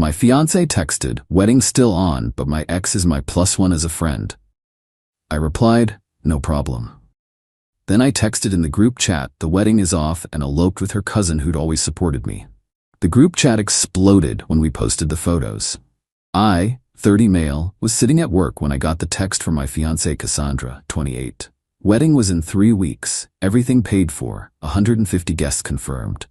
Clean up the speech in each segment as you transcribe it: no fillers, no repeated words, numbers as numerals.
My fiancé texted, "Wedding still on, but my ex is my +1 as a friend." I replied, "No problem." Then I texted in the group chat, "The wedding is off," and eloped with her cousin who'd always supported me. The group chat exploded when we posted the photos. I, 30 male, was sitting at work when I got the text from my fiancée Cassandra, 28. Wedding was in 3 weeks, everything paid for, 150 guests confirmed.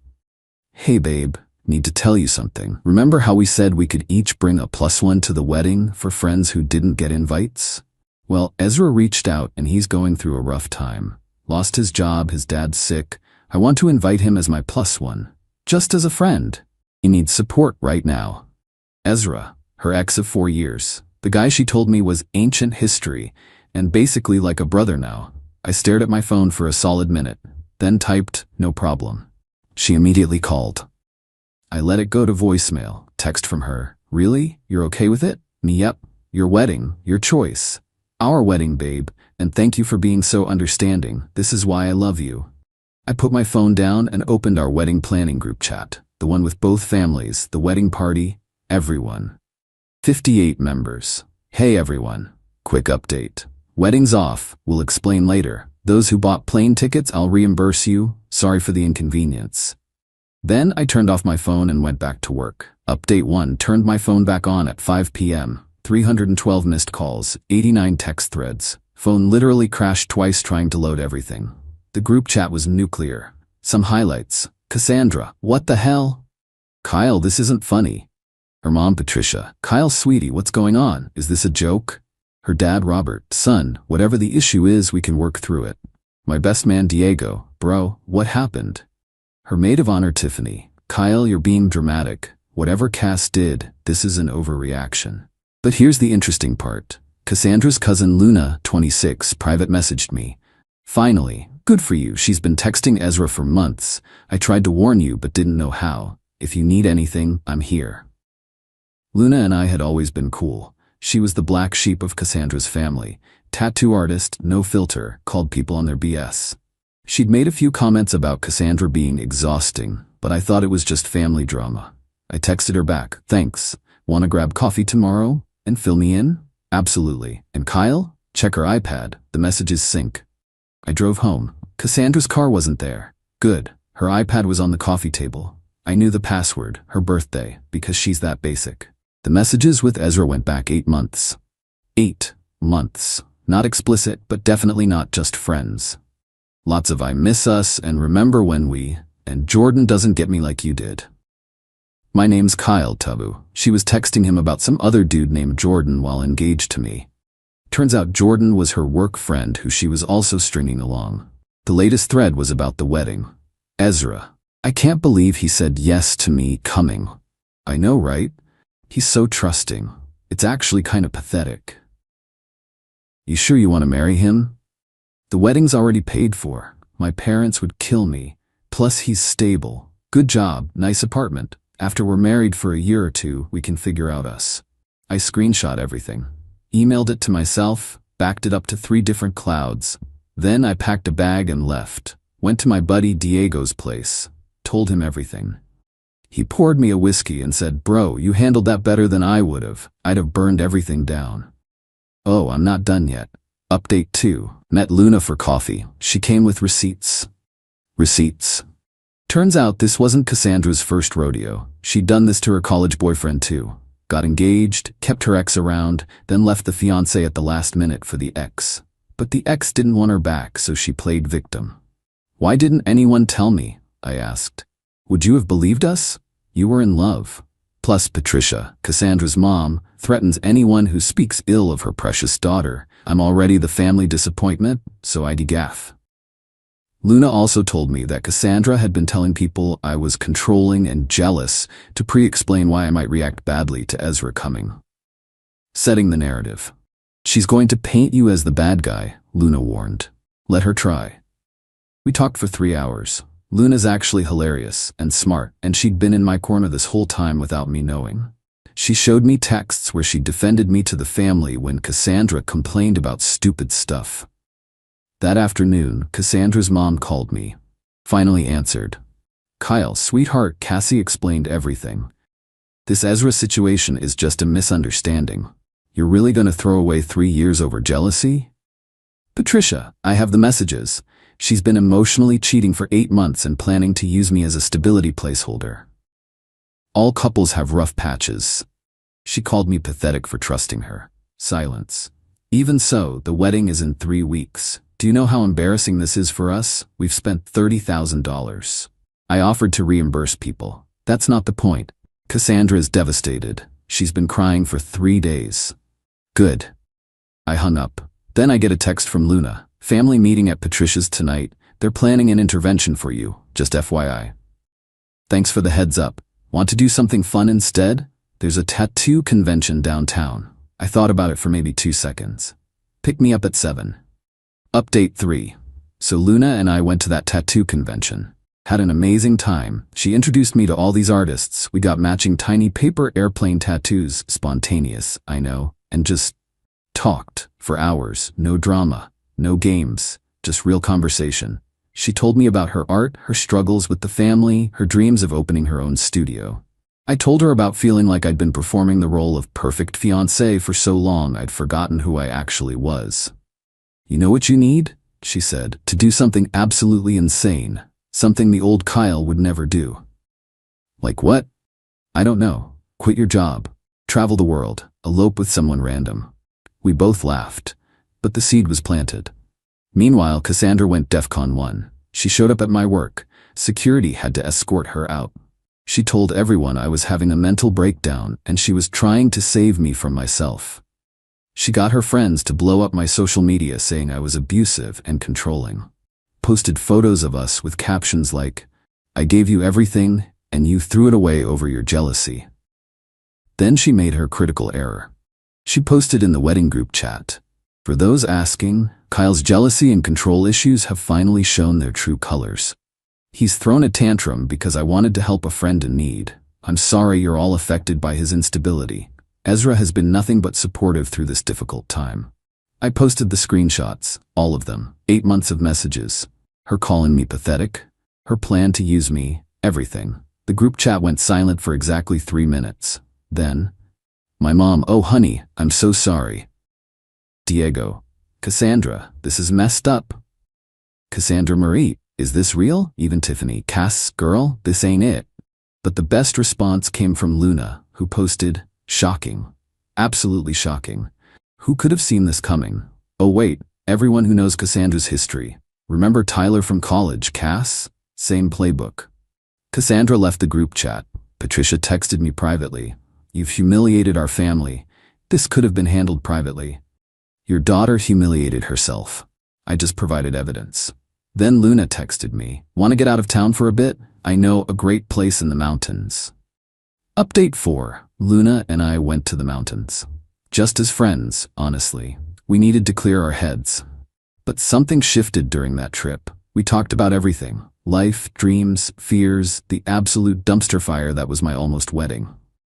"Hey babe, need to tell you something. Remember how we said we could each bring a +1 to the wedding for friends who didn't get invites? Well, Ezra reached out and he's going through a rough time. Lost his job, his dad's sick. I want to invite him as my +1. Just as a friend. He needs support right now." Ezra, her ex of 4 years. The guy she told me was ancient history and basically like a brother now. I stared at my phone for a solid minute, then typed, "No problem." She immediately called. I let it go to voicemail. Text from her, "Really? You're okay with it?" Me, "Yep. Your wedding, your choice. Our wedding, babe, and thank you for being so understanding. This is why I love you." I put my phone down and opened our wedding planning group chat, the one with both families, the wedding party, everyone. 58 members. "Hey everyone. Quick update. Wedding's off, we'll explain later. Those who bought plane tickets, I'll reimburse you. Sorry for the inconvenience." Then I turned off my phone and went back to work. Update 1, turned my phone back on at 5 p.m. 312 missed calls, 89 text threads. Phone literally crashed twice trying to load everything. The group chat was nuclear. Some highlights. Cassandra, "What the hell?" Kyle, "This isn't funny." Her mom, Patricia, "Kyle, sweetie, what's going on? Is this a joke?" Her dad, Robert, "Son, whatever the issue is, we can work through it." My best man, Diego, "Bro, what happened?" Her maid of honor, Tiffany, "Kyle, you're being dramatic. Whatever Cass did, this is an overreaction." But here's the interesting part. Cassandra's cousin Luna, 26, private messaged me. "Finally, good for you. She's been texting Ezra for months. I tried to warn you but didn't know how. If you need anything, I'm here." Luna and I had always been cool. She was the black sheep of Cassandra's family. Tattoo artist, no filter, called people on their BS. She'd made a few comments about Cassandra being exhausting, but I thought it was just family drama. I texted her back, "Thanks. Wanna grab coffee tomorrow and fill me in?" "Absolutely. And Kyle? Check her iPad. The messages sync." I drove home. Cassandra's car wasn't there. Good. Her iPad was on the coffee table. I knew the password, her birthday, because she's that basic. The messages with Ezra went back 8 months. 8 months. Not explicit, but definitely not just friends. Lots of "I miss us" and "remember when we," and "Jordan doesn't get me like you did." "My name's Kyle, Tabu." She was texting him about some other dude named Jordan while engaged to me. Turns out Jordan was her work friend who she was also stringing along. The latest thread was about the wedding. Ezra, "I can't believe he said yes to me coming." I know, right? He's so trusting. It's actually kind of pathetic. "You sure you want to marry him?" "The wedding's already paid for. My parents would kill me. Plus he's stable. Good job, nice apartment. After we're married for a year or 2, we can figure out us." I screenshot everything. Emailed it to myself, backed it up to 3 different clouds. Then I packed a bag and left. Went to my buddy Diego's place. Told him everything. He poured me a whiskey and said, "Bro, you handled that better than I would've. I'd have burned everything down." Oh, I'm not done yet. Update 2. Met Luna for coffee. She came with receipts. Receipts. Turns out this wasn't Cassandra's first rodeo. She'd done this to her college boyfriend too. Got engaged, kept her ex around, then left the fiancé at the last minute for the ex. But the ex didn't want her back, so she played victim. "Why didn't anyone tell me?" I asked. "Would you have believed us? You were in love." Plus Patricia, Cassandra's mom, threatens anyone who speaks ill of her precious daughter. I'm already the family disappointment, so I degaff. Luna also told me that Cassandra had been telling people I was controlling and jealous to pre-explain why I might react badly to Ezra coming. Setting the narrative. "She's going to paint you as the bad guy," Luna warned. "Let her try." We talked for 3 hours. Luna's actually hilarious and smart, and she'd been in my corner this whole time without me knowing. She showed me texts where she defended me to the family when Cassandra complained about stupid stuff. That afternoon, Cassandra's mom called me. Finally answered. "Kyle, sweetheart, Cassie explained everything. This Ezra situation is just a misunderstanding. You're really gonna throw away 3 years over jealousy? Patricia, I have the messages. She's been emotionally cheating for 8 months and planning to use me as a stability placeholder. All couples have rough patches. She called me pathetic for trusting her. Silence. Even so, the wedding is in 3 weeks. Do you know how embarrassing this is for us? We've spent $30,000. I offered to reimburse people. That's not the point. Cassandra is devastated. She's been crying for 3 days. Good. I hung up. Then I get a text from Luna. Family meeting at Patricia's tonight. They're planning an intervention for you, just FYI. Thanks for the heads up. Want to do something fun instead? There's a tattoo convention downtown. I thought about it for maybe 2 seconds. Pick me up at 7. Update 3. So Luna and I went to that tattoo convention. Had an amazing time. She introduced me to all these artists. We got matching tiny paper airplane tattoos. Spontaneous, I know. And just talked for hours. No drama, no games, just real conversation. She told me about her art, her struggles with the family, her dreams of opening her own studio. I told her about feeling like I'd been performing the role of perfect fiancé for so long I'd forgotten who I actually was. You know what you need? She said, to do something absolutely insane. Something the old Kyle would never do. Like what? I don't know. Quit your job. Travel the world. Elope with someone random. We both laughed. But the seed was planted. Meanwhile, Cassandra went DEFCON 1. She showed up at my work. Security had to escort her out. She told everyone I was having a mental breakdown and she was trying to save me from myself. She got her friends to blow up my social media saying I was abusive and controlling. Posted photos of us with captions like, "I gave you everything and you threw it away over your jealousy." Then she made her critical error. She posted in the wedding group chat, "For those asking, Kyle's jealousy and control issues have finally shown their true colors. He's thrown a tantrum because I wanted to help a friend in need. I'm sorry you're all affected by his instability. Ezra has been nothing but supportive through this difficult time." I posted the screenshots, all of them, 8 months of messages. Her calling me pathetic, her plan to use me, everything. The group chat went silent for exactly 3 minutes. Then, my mom, "Oh honey, I'm so sorry." Diego, "Cassandra, this is messed up." Cassandra Marie, "Is this real?" Even Tiffany, "Cass, girl, this ain't it." But the best response came from Luna, who posted, "Shocking. Absolutely shocking. Who could have seen this coming? Oh wait, everyone who knows Cassandra's history. Remember Tyler from college, Cass? Same playbook." Cassandra left the group chat. Patricia texted me privately, "You've humiliated our family. This could have been handled privately." Your daughter humiliated herself. I just provided evidence. Then Luna texted me, "Want to get out of town for a bit? I know a great place in the mountains." Update 4. Luna and I went to the mountains. Just as friends, honestly. We needed to clear our heads. But something shifted during that trip. We talked about everything. Life, dreams, fears, the absolute dumpster fire that was my almost wedding.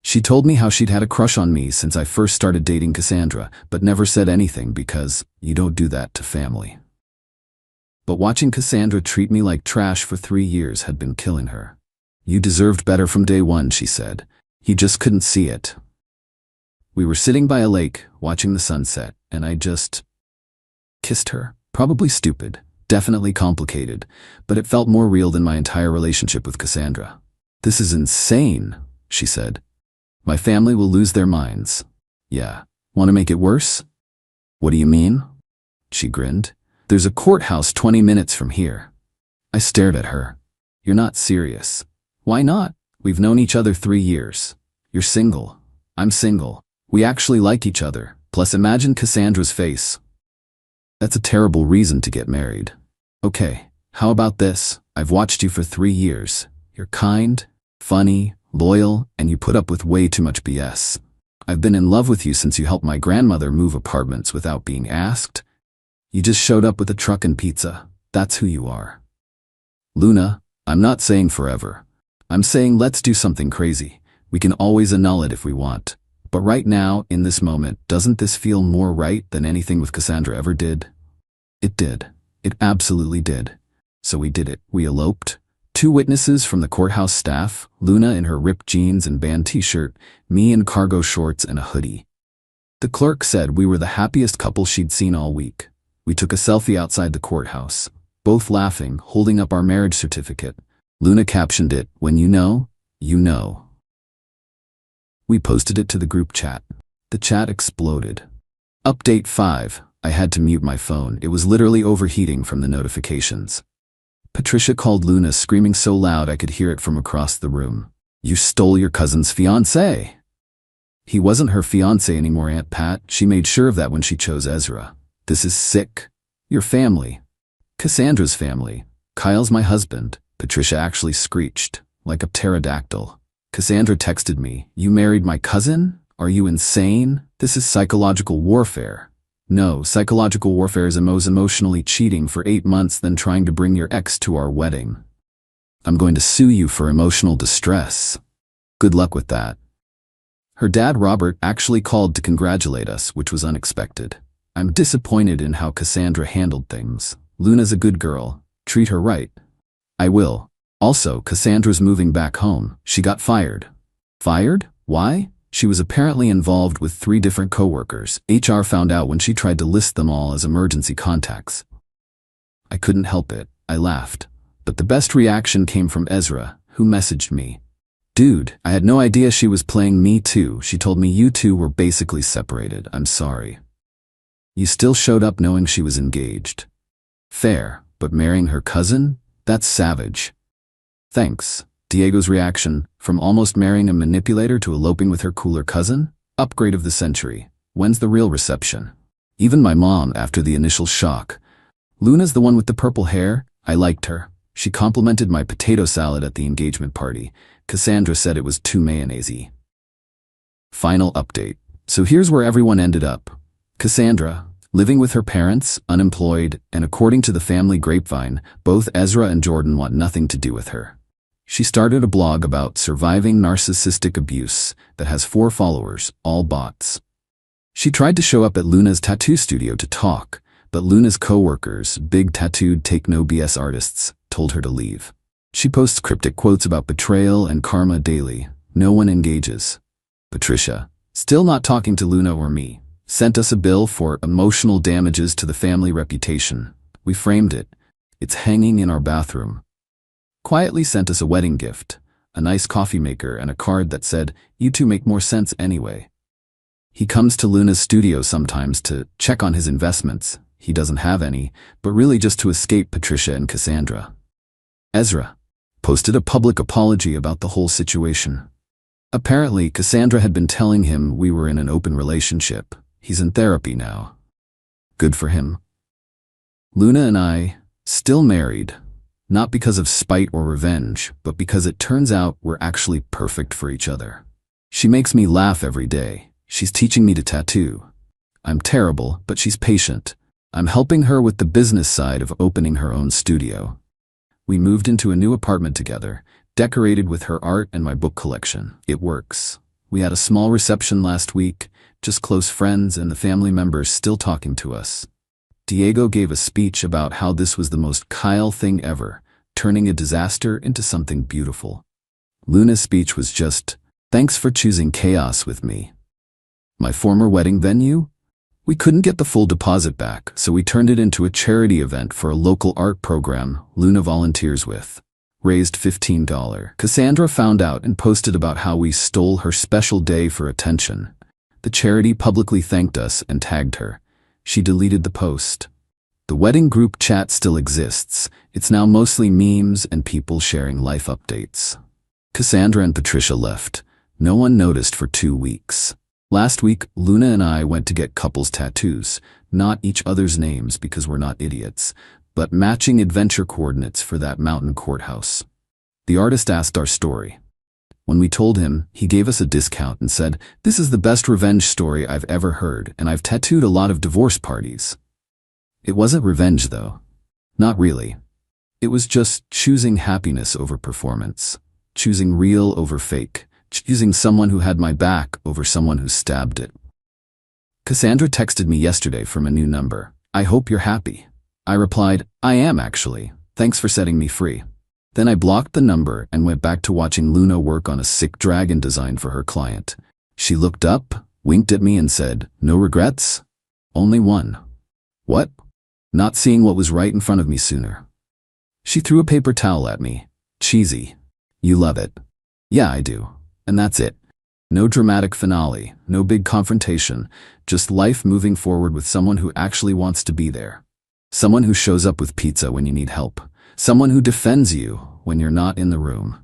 She told me how she'd had a crush on me since I first started dating Cassandra, but never said anything because you don't do that to family. But watching Cassandra treat me like trash for 3 years had been killing her. "You deserved better from day one," she said. "He just couldn't see it." We were sitting by a lake, watching the sunset, and I just kissed her. Probably stupid, definitely complicated, but it felt more real than my entire relationship with Cassandra. "This is insane," she said. "My family will lose their minds." "Yeah. Want to make it worse?" "What do you mean?" She grinned. "There's a courthouse 20 minutes from here." I stared at her. "You're not serious." "Why not? We've known each other 3 years. You're single. I'm single. We actually like each other. Plus imagine Cassandra's face." "That's a terrible reason to get married." "Okay, how about this? I've watched you for 3 years. You're kind, funny, loyal, and you put up with way too much BS. I've been in love with you since you helped my grandmother move apartments without being asked. You just showed up with a truck and pizza. That's who you are." "Luna, I'm not saying forever. I'm saying let's do something crazy. We can always annul it if we want. But right now, in this moment, doesn't this feel more right than anything with Cassandra ever did?" It did. It absolutely did. So we did it. We eloped. 2 witnesses from the courthouse staff, Luna in her ripped jeans and band t-shirt, me in cargo shorts and a hoodie. The clerk said we were the happiest couple she'd seen all week. We took a selfie outside the courthouse, both laughing, holding up our marriage certificate. Luna captioned it, "When you know, you know." We posted it to the group chat. The chat exploded. Update 5. I had to mute my phone. It was literally overheating from the notifications. Patricia called Luna, screaming so loud I could hear it from across the room. "You stole your cousin's fiancé." He wasn't her fiancé anymore, Aunt Pat. She made sure of that when she chose Ezra. "This is sick. Your family. Cassandra's family. Kyle's my husband," Patricia actually screeched, like a pterodactyl. Cassandra texted me, "You married my cousin? Are you insane? This is psychological warfare." No, psychological warfare is emotionally cheating for 8 months then trying to bring your ex to our wedding. "I'm going to sue you for emotional distress." Good luck with that. Her dad, Robert, actually called to congratulate us, which was unexpected. I'm disappointed in how Cassandra handled things. Luna's a good girl. Treat her right. I will. Also, Cassandra's moving back home. She got fired. Fired? Why? She was apparently involved with 3 different coworkers. HR found out when she tried to list them all as emergency contacts. I couldn't help it. I laughed. But the best reaction came from Ezra, who messaged me. "Dude, I had no idea she was playing me too. She told me you two were basically separated. I'm sorry. You still showed up knowing she was engaged. Fair, but marrying her cousin? That's savage." Thanks. Diego's reaction, from almost marrying a manipulator to eloping with her cooler cousin? Upgrade of the century. When's the real reception? Even my mom, after the initial shock. "Luna's the one with the purple hair? I liked her. She complimented my potato salad at the engagement party. Cassandra said it was too mayonnaise-y." Final update. So here's where everyone ended up. Cassandra, living with her parents, unemployed, and according to the family grapevine, both Ezra and Jordan want nothing to do with her. She started a blog about surviving narcissistic abuse that has 4 followers, all bots. She tried to show up at Luna's tattoo studio to talk, but Luna's co-workers, big tattooed take-no-BS artists, told her to leave. She posts cryptic quotes about betrayal and karma daily. No one engages. Patricia, still not talking to Luna or me, sent us a bill for emotional damages to the family reputation. We framed it. It's hanging in our bathroom. Quietly sent us a wedding gift, a nice coffee maker and a card that said, "You two make more sense anyway." He comes to Luna's studio sometimes to check on his investments. He doesn't have any, but really just to escape Patricia and Cassandra. Ezra posted a public apology about the whole situation. Apparently, Cassandra had been telling him we were in an open relationship. He's in therapy now. Good for him. Luna and I, still married, not because of spite or revenge, but because it turns out we're actually perfect for each other. She makes me laugh every day. She's teaching me to tattoo. I'm terrible, but she's patient. I'm helping her with the business side of opening her own studio. We moved into a new apartment together, decorated with her art and my book collection. It works. We had a small reception last week, just close friends and the family members still talking to us. Diego gave a speech about how this was the most Kyle thing ever, turning a disaster into something beautiful. Luna's speech was just, "Thanks for choosing chaos with me." My former wedding venue? We couldn't get the full deposit back, so we turned it into a charity event for a local art program Luna volunteers with. Raised $15. Cassandra found out and posted about how we stole her special day for attention. The charity publicly thanked us and tagged her. She deleted the post. The wedding group chat still exists. It's now mostly memes and people sharing life updates. Cassandra and Patricia left. No one noticed for 2 weeks. Last week, Luna and I went to get couples tattoos, not each other's names because we're not idiots, but matching adventure coordinates for that mountain courthouse. The artist asked our story. When we told him, he gave us a discount and said, "This is the best revenge story I've ever heard, and I've tattooed a lot of divorce parties." It wasn't revenge, though. Not really. It was just choosing happiness over performance, choosing real over fake, choosing someone who had my back over someone who stabbed it. Cassandra texted me yesterday from a new number. "I hope you're happy." I replied, "I am actually. Thanks for setting me free." Then I blocked the number and went back to watching Luna work on a sick dragon design for her client. She looked up, winked at me and said, "No regrets? Only one." What? Not seeing what was right in front of me sooner. She threw a paper towel at me. Cheesy. You love it. Yeah, I do. And that's it. No dramatic finale, no big confrontation, just life moving forward with someone who actually wants to be there. Someone who shows up with pizza when you need help. Someone who defends you when you're not in the room.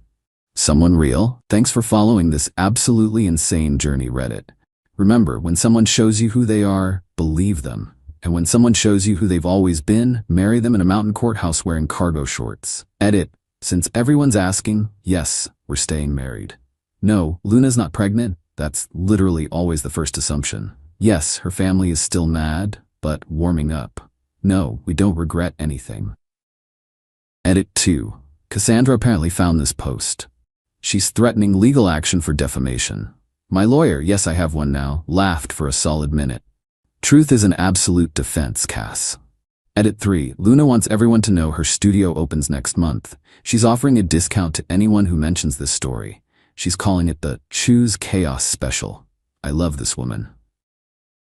Someone real. Thanks for following this absolutely insane journey, Reddit. Remember, when someone shows you who they are, believe them. And when someone shows you who they've always been, marry them in a mountain courthouse wearing cargo shorts. Edit. Since everyone's asking, yes, we're staying married. No, Luna's not pregnant. That's literally always the first assumption. Yes, her family is still mad, but warming up. No, we don't regret anything. Edit 2. Cassandra apparently found this post. She's threatening legal action for defamation. My lawyer, yes I have one now, laughed for a solid minute. Truth is an absolute defense, Cass. Edit 3. Luna wants everyone to know her studio opens next month. She's offering a discount to anyone who mentions this story. She's calling it the Choose Chaos Special. I love this woman.